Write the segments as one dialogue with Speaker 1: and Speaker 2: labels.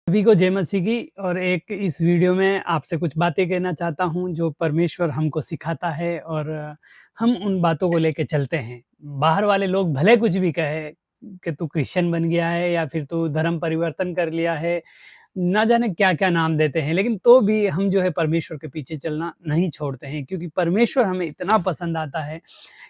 Speaker 1: सभी को जय मसीह की। और एक इस वीडियो में आपसे कुछ बातें कहना चाहता हूँ जो परमेश्वर हमको सिखाता है और हम उन बातों को लेके चलते हैं। बाहर वाले लोग भले कुछ भी कहे कि तू क्रिश्चियन बन गया है या फिर तू धर्म परिवर्तन कर लिया है, ना जाने क्या-क्या नाम देते हैं, लेकिन तो भी हम जो है परमेश्वर के पीछे चलना नहीं छोड़ते हैं, क्योंकि परमेश्वर हमें इतना पसंद आता है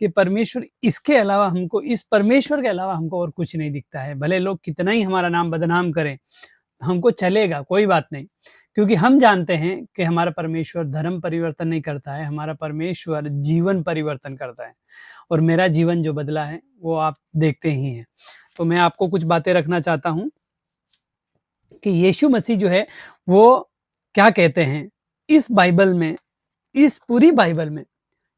Speaker 1: कि परमेश्वर इसके अलावा हमको इस परमेश्वर के अलावा हमको और कुछ नहीं दिखता है। भले लोग कितना ही हमारा नाम बदनाम करें, हमको चलेगा, कोई बात नहीं। क्योंकि हम जानते हैं कि हमारा परमेश्वर धर्म परिवर्तन नहीं करता है, हमारा परमेश्वर जीवन परिवर्तन करता है। और मेरा जीवन जो बदला है, वो आप देखते ही हैं। तो मैं आपको कुछ बातें रखना चाहता हूँ कि यीशु मसीह जो है, वो क्या कहते हैं इस बाइबल में, इस पूरी बाइबल में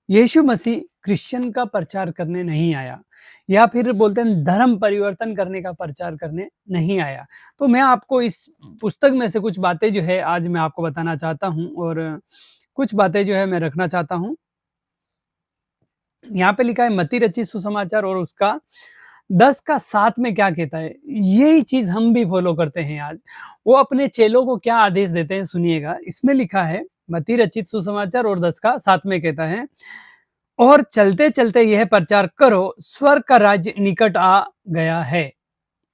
Speaker 1: यीशु मसीह क्रिश्चियन का प्रचार करने नहीं आया, या फिर बोलते हैं धर्म परिवर्तन करने का प्रचार करने नहीं आया। तो मैं आपको इस पुस्तक में से कुछ बातें जो है आज मैं आपको बताना चाहता हूँ, और कुछ बातें जो है मैं रखना चाहता हूँ। यहाँ पे लिखा है मत्ती रचित सुसमाचार और उसका 10 का 7 में क्या कहता है, यही चीज़ हम भी फॉलो करते हैं आज। वो अपने चेलों को क्या आदेश देते हैं सुनिएगा। इसमें लिखा है मत्ती रचित सुसमाचार और 10 का 7 में कहता है, और चलते-चलते यह प्रचार करो, स्वर्ग का राज्य निकट आ गया है।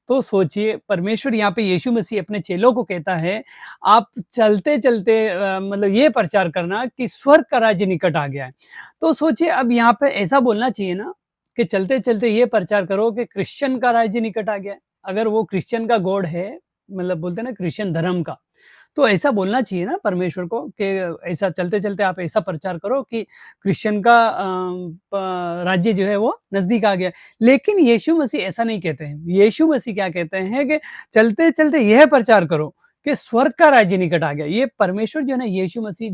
Speaker 1: तो सोचिए, परमेश्वर यहाँ पे यीशु मसीह अपने चेलों को कहता है, आप चलते-चलते मतलब ये प्रचार करना कि स्वर्ग का राज्य निकट आ गया है। तो सोचिए, अब यहाँ पे ऐसा बोलना चाहिए ना कि चलते-चलते ये प्रचार करो कि क्रिश्चियन का राज्य निकट आ गया है। अगर वो क्रिश्चियन का गॉड है, मतलब बोलते हैं ना क्रिश्चियन धर्म का, तो ऐसा बोलना चाहिए ना परमेश्वर को कि ऐसा चलते-चलते आप ऐसा प्रचार करो कि क्रिश्चियन का राज्य जो है वो नज़दीक आ गया है। लेकिन यीशु मसीह ऐसा नहीं कहते हैं। यीशु मसीह क्या कहते हैं कि चलते-चलते यह प्रचार करो कि स्वर्ग का राज्य निकट आ गया। ये परमेश्वर जो है ना, यीशु मसीह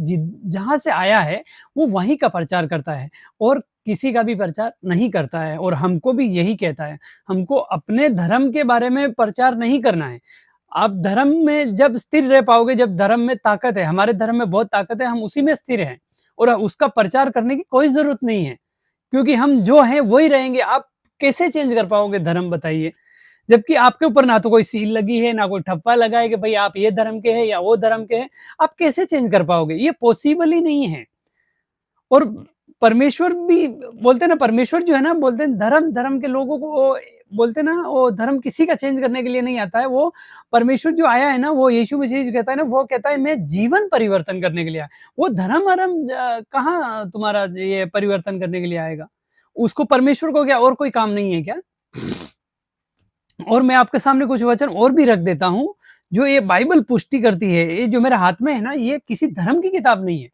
Speaker 1: जहाँ से आया है, वो वहीं का प्रचार करता है और किसी का भी प्रचार नहीं करता है। और हमको भी यही कहता है, हमको अपने धर्म के बारे में प्रचार नहीं करना है। आप धर्म में जब स्थिर रह पाओगे, जब धर्म में ताकत है, हमारे धर्म में बहुत ताकत है, हम उसी में स्थिर हैं और उसका प्रचार करने की कोई ज़रूरत नहीं है, क्योंकि हम जो हैं वही रहेंगे। आप कैसे चेंज कर पाओगे धर्म, बताइए? जबकि आपके ऊपर ना तो कोई सील लगी है, ना कोई ठप्पा लगा है कि भई आप ये धर्म के हैं या वो धर्म के हैं। आप कैसे चेंज कर पाओगे? ये पॉसिबल ही नहीं है। और परमेश्वर भी बोलते हैं ना, परमेश्वर जो है ना, बोलते हैं धर्म के लोगों को वो बोलते हैं ना, वो धर्म किसी का चेंज करने के लिए नहीं आता है। वो परमेश्वर जो आया है ना, वो यीशु मसीह जो कहता है ना, वो कहता है मैं जीवन परिवर्तन करने के लिए आया। वो धर्म-वरम कहाँ तुम्हारा ये परिवर्तन करने के लिए आएगा? उसको, परमेश्वर को क्या और कोई काम नहीं है क्या? और मैं आपके सामने कुछ वचन और भी रख देता हूँ, जो ये बाइबल पुष्टि करती है। ये जो मेरे हाथ में है ना, ये किसी धर्म की किताब नहीं है,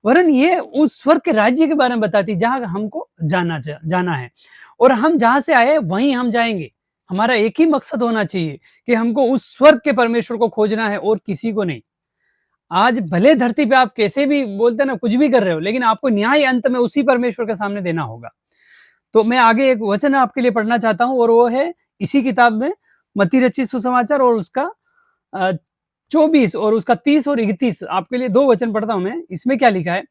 Speaker 1: वरन ये उस स्वर्ग के राज्य के बारे में बताती है, जहाँ हमको जाना है। और हम जहाँ से आए, वहीं हम जाएँगे। हमारा एक ही मकसद होना चाहिए कि हमको उस स्वर्ग के परमेश्वर को खोजना है और किसी को नहीं। आज भले धरती पे आप कैसे भी बोलते हैं ना, कुछ भी कर रहे हो, लेकिन आपको न्याय अंत में उसी परमेश्वर के सामने देना होगा। तो मैं आगे एक वचन आपके लिए पढ़ना चाहता हूँ, और वो है इसी किताब में मत्ती रचित सुसमाचार और उसका 24 और उसका 30 और 31। आपके लिए 2 वचन पढ़ता हूँ मैं। इसमें क्या लिखा है?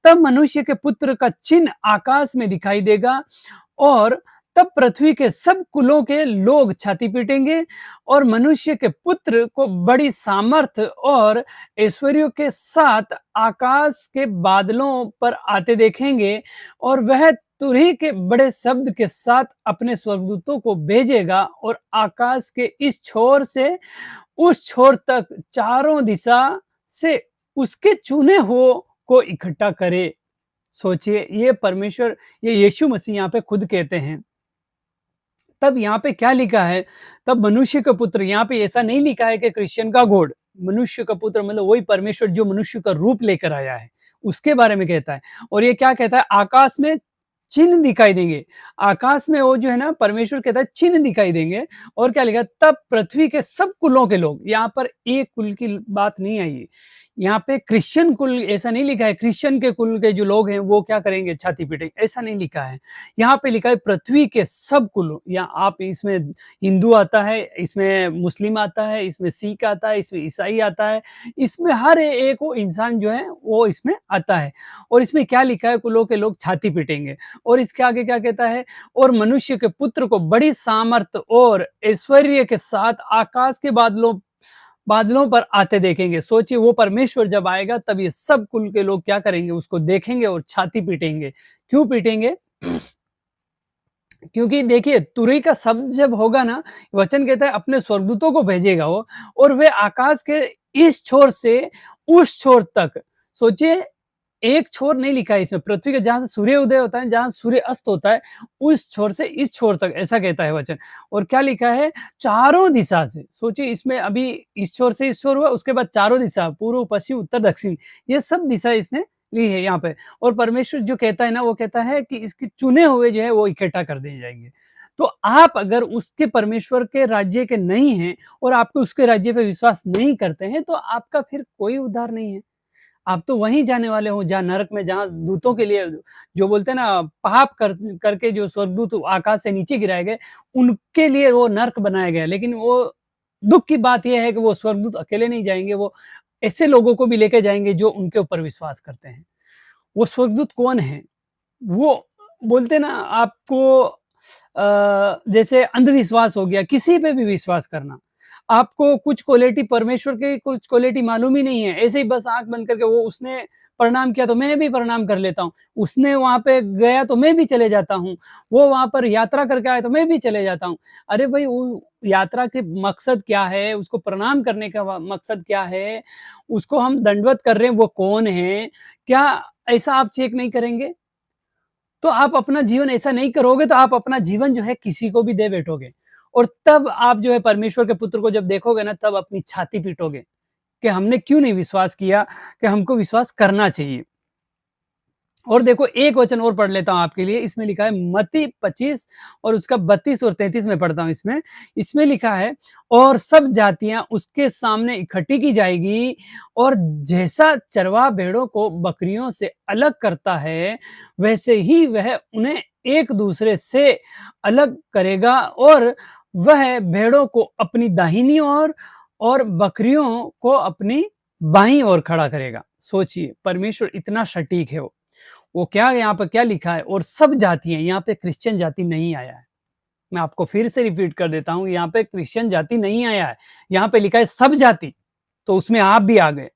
Speaker 1: तब मनुष्य के पुत्र का चिन्ह आकाश में दिखाई देगा, और तब पृथ्वी के सब कुलों के लोग छाती पीटेंगे और मनुष्य के पुत्र को बड़ी सामर्थ और ऐश्वर्यों के साथ आकाश के बादलों पर आते देखेंगे, और वह तुरही के बड़े शब्द के साथ अपने स्वर्गदूतों को भेजेगा और आकाश के इस छोर से उस छोर तक चारों दिशा से उसके चुने हुओं को इकट्ठा करे। सोचिए, ये परमेश्वर, ये यीशु मसीह यहाँ पे खुद कहते हैं। तब यहाँ पे क्या लिखा है? तब मनुष्य का पुत्र, यहाँ पे ऐसा नहीं लिखा है कि क्रिश्चियन का गॉड, मनुष्य का पुत्र मतलब वही परमेश्वर जो मनुष्य का रूप लेकर आया है, उसके बारे में कहता है। और ये क्या कहता है? आकाश में चिन्ह दिखाई देंगे। आकाश में वो जो है ना, परमेश्वर कहता है चिन्ह दिखाई देंगे। और क्या लिखा है? तब पृथ्वी के सब कुलों के लोग, यहाँ पर एक कुल की बात नहीं आई है। यहाँ पे क्रिश्चियन कुल ऐसा नहीं लिखा है, क्रिश्चियन के कुल के जो लोग हैं वो क्या करेंगे? छाती पीटेंगे, ऐसा नहीं लिखा है। यहाँ पे लिखा है पृथ्वी के सब कुल। या आप इसमें हिंदू आता है, इसमें मुस्लिम आता है, इसमें सिख आता है, इसमें ईसाई आता है, इसमें हर एक वो इंसान जो है वो इसमें आता है। और इसमें क्या लिखा है? कुलों के लोग छाती पीटेंगे। और इसके आगे क्या कहता है? और मनुष्य के पुत्र को बड़ी सामर्थ और ऐश्वर्य के साथ आकाश के बादलों बादलों पर आते देखेंगे। सोचिए वो परमेश्वर जब आएगा तब ये सब कुल के लोग क्या करेंगे, उसको देखेंगे और छाती पीटेंगे। क्यों पीटेंगे? क्योंकि देखिए तुरही का शब्द जब होगा ना, वचन कहता है अपने स्वर्गदूतों को भेजेगा वो, और वे आकाश के इस छोर से उस छोर तक, सोचिए एक छोर नहीं लिखा है इसमें, पृथ्वी के जहाँ से सूर्य उदय होता है, जहाँ सूर्य अस्त होता है, उस छोर से इस छोर तक, ऐसा कहता है वचन। और क्या लिखा है? चारों दिशा से। सोचिए इसमें अभी इस छोर से इस छोर हुआ, उसके बाद चारों दिशा, पूर्व, पश्चिम, उत्तर, दक्षिण, ये सब दिशा इसने ली है यहाँ पे। और परमेश्वर जो कहता है ना, वो कहता है कि इसके चुने हुए जो है वो इकट्ठा कर दिए जाएँगे। तो आप अगर उसके परमेश्वर के राज्य के नहीं हैं और आपको उसके राज्य पे विश्वास नहीं करते हैं, तो आपका फिर कोई उद्धार नहीं है। आप तो वहीं जाने वाले हो जहाँ नरक में, जहाँ दूतों के लिए, जो बोलते हैं ना पाप करके जो स्वर्गदूत आकाश से नीचे गिराए गए, उनके लिए वो नर्क बनाया गया। लेकिन वो दुःख की बात ये है कि वो स्वर्गदूत अकेले नहीं जाएँगे, वो ऐसे लोगों को भी लेके जाएँगे जो उनके ऊपर विश्वास करते हैं। वो स्वर्गदूत कौन है? वो बोलते ना आपको, जैसे अंधविश्वास हो गया, किसी पे भी विश्वास करना। आपको कुछ क्वालिटी परमेश्वर की कुछ क्वालिटी मालूम ही नहीं है। ऐसे ही बस आँख बंद करके, वो उसने प्रणाम किया तो मैं भी प्रणाम कर लेता हूँ। उसने वहाँ पे गया तो मैं भी चले जाता हूँ। वो वहाँ पर यात्रा करके आया तो मैं भी चले जाता हूँ। अरे भाई वो यात्रा के मकसद क्या है? उसको प्रणाम करने का मकसद क्या है? उसको हम दंडवत कर रहे हैं, वो कौन है? क्या ऐसा आप चेक नहीं करेंगे? तो आप अपना जीवन ऐसा नहीं करोगे, तो आप अपना जीवन जो है किसी को भी दे बैठोगे, और तब आप जो है परमेश्वर के पुत्र को जब देखोगे ना, तब अपनी छाती पीटोगे कि हमने क्यों नहीं विश्वास किया, कि हमको विश्वास करना चाहिए। और देखो एक वचन और पढ़ लेता हूँ आपके लिए, इसमें लिखा है मत्ती 25 और उसका 32 और 33 में पढ़ता हूँ इसमें। इसमें लिखा है, और सब जातियाँ उसके सामने इकट्ठी की जाएगी, और जैसा चरवाहा भेड़ों को बकरियों से अलग करता है, वैसे ही वह उन्हें एक दूसरे से अलग करेगा, और वह भेड़ों को अपनी दाहिनी ओर और बकरियों को अपनी बाईं ओर खड़ा करेगा। सोचिए परमेश्वर इतना सटीक है वो क्या यहाँ पर क्या लिखा है, और सब जाति हैं, यहाँ पे क्रिश्चियन जाति नहीं आया है। मैं आपको फिर से रिपीट कर देता हूँ, यहाँ पे क्रिश्चियन जाति नहीं आया है। यहाँ पे लिखा है सब जाति, तो उसमें आप भी आ गए।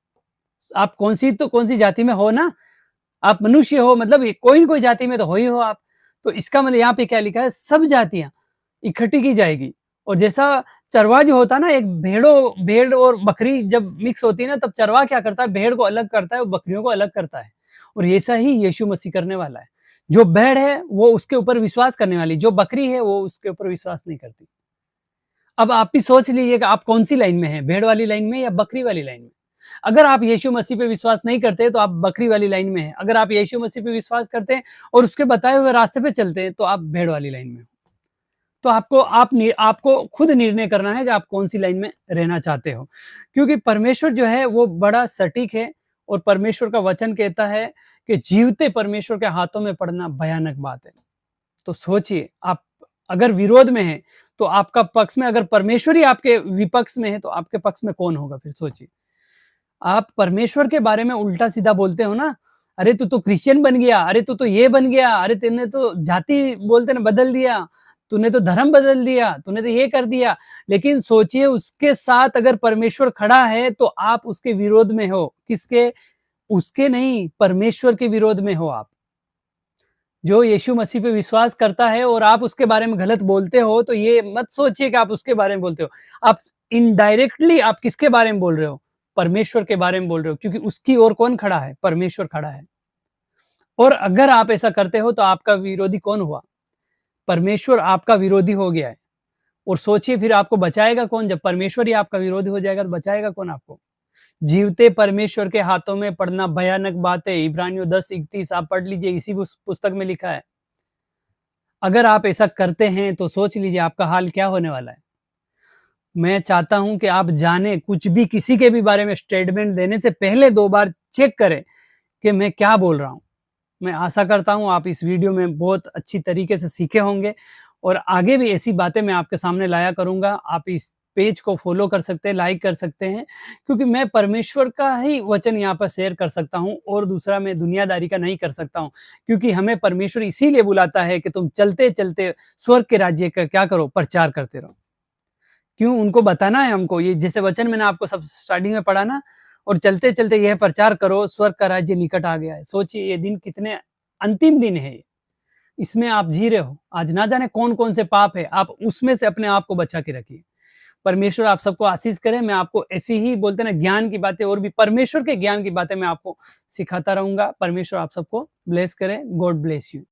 Speaker 1: आप कौन सी जाति में हो ना? आप मनुष्य हो, मतलब ये कोई न कोई जाति में तो हो ही हो आप। तो इसका मतलब यहाँ पे क्या लिखा है, सब जातियाँ इकट्ठी की जाएगी। और जैसा चरवाहा जो होता है ना, एक भेड़ और बकरी जब मिक्स होती है ना, तब चरवाहा क्या करता है, भेड़ को अलग करता है और बकरियों को अलग करता है। और ऐसा ही यीशु मसीह करने वाला है। जो भेड़ है वो उसके ऊपर विश्वास करने वाली, जो बकरी है वो उसके ऊपर विश्वास नहीं करती। अब आप भी सोच लीजिए कि आप कौन-सी लाइन में हैं, भेड़ वाली लाइन में या बकरी वाली लाइन में? अगर आप यीशु मसीह पे विश्वास नहीं करते, तो आप बकरी वाली लाइन में हैं। अगर आप यीशु मसीह पे विश्वास करते हैं और उसके बताए हुए रास्ते पे चलते हैं, तो आप भेड़ वाली लाइन में हो। तो आपको खुद निर्णय करना है कि आप कौन-सी लाइन में रहना चाहते हो। क्योंकि परमेश्वर जो है वो बड़ा सटीक है, और परमेश्वर का वचन कहता है कि जीवते परमेश्वर के हाथों में पड़ना भयानक बात है। तो सोचिए, आप अगर विरोध में हैं, तो आपका पक्ष में, अगर परमेश्वर ही आपके विपक्ष में है, तो आपके पक्ष में कौन होगा फिर सोचिए। आप परमेश्वर के बारे में उल्टा-सीधा बोलते हो ना, अरे तू तो क्रिश्चियन बन गया, अरे तू तो ये बन गया, अरे तूने तो जाति बोलते ना बदल दिया, तूने तो धर्म बदल दिया, तूने तो ये कर दिया। लेकिन सोचिए उसके साथ अगर परमेश्वर खड़ा है, तो आप उसके विरोध में हो। किसके? उसके नहीं, परमेश्वर के विरोध में हो आप। जो यीशु मसीह पे विश्वास करता है और आप उसके बारे में गलत बोलते हो, तो ये मत सोचिए कि आप उसके बारे में बोलते हो। आप इनडायरेक्टली आप किसके बारे में बोल रहे हो? परमेश्वर के बारे में बोल रहे हो, क्योंकि उसकी ओर कौन खड़ा है? परमेश्वर खड़ा है। और अगर आप ऐसा करते हो, तो आपका विरोधी कौन हुआ? परमेश्वर आपका विरोधी हो गया है। और सोचिए फिर आपको बचाएगा कौन? जब परमेश्वर ही आपका विरोधी हो जाएगा, तो बचाएगा कौन आपको? जीवते परमेश्वर के हाथों में पड़ना भयानक बात है। इब्रानियों 10:31 आप पढ़ लीजिए, इसी पुस्तक में लिखा है। अगर आप ऐसा करते हैं, तो सोच लीजिए आपका हाल क्या होने वाला है। मैं चाहता हूं कि आप जाने, कुछ भी किसी के भी बारे में स्टेटमेंट देने से पहले 2 बार चेक करें कि मैं क्या बोल रहा हूं। मैं आशा करता हूं आप इस वीडियो में बहुत अच्छी तरीके से सीखे होंगे, और आगे भी ऐसी बातें मैं आपके सामने लाया करूंगा। आप इस पेज को फॉलो कर सकते हैं, लाइक कर सकते हैं, क्योंकि मैं परमेश्वर का ही वचन यहाँ पर शेयर कर सकता हूँ, और दूसरा मैं दुनियादारी का नहीं कर सकता हूँ। क्योंकि हमें परमेश्वर इसीलिए बुलाता है कि तुम चलते-चलते स्वर्ग के राज्य का क्या करो? प्रचार करते रहो। क्यों उनको बताना है हमको, ये जैसे वचन मैंने आपको सब स्टार्टिंग में पढ़ा ना, और चलते-चलते यह प्रचार करो, स्वर्ग का राज्य निकट आ गया है। सोचिए ये दिन कितने अंतिम दिन है, इसमें आप जी रहे हो। आज ना जाने कौन-कौन से पाप है, आप उसमें से अपने आप को बचा के रखिए। परमेश्वर आप सबको आशीष करे। मैं आपको ऐसी ही बोलते हैं ना ज्ञान की बातें, और भी परमेश्वर के ज्ञान की बातें मैं आपको सिखाता रहूँगा। परमेश्वर आप सबको ब्लेस करे। God bless you.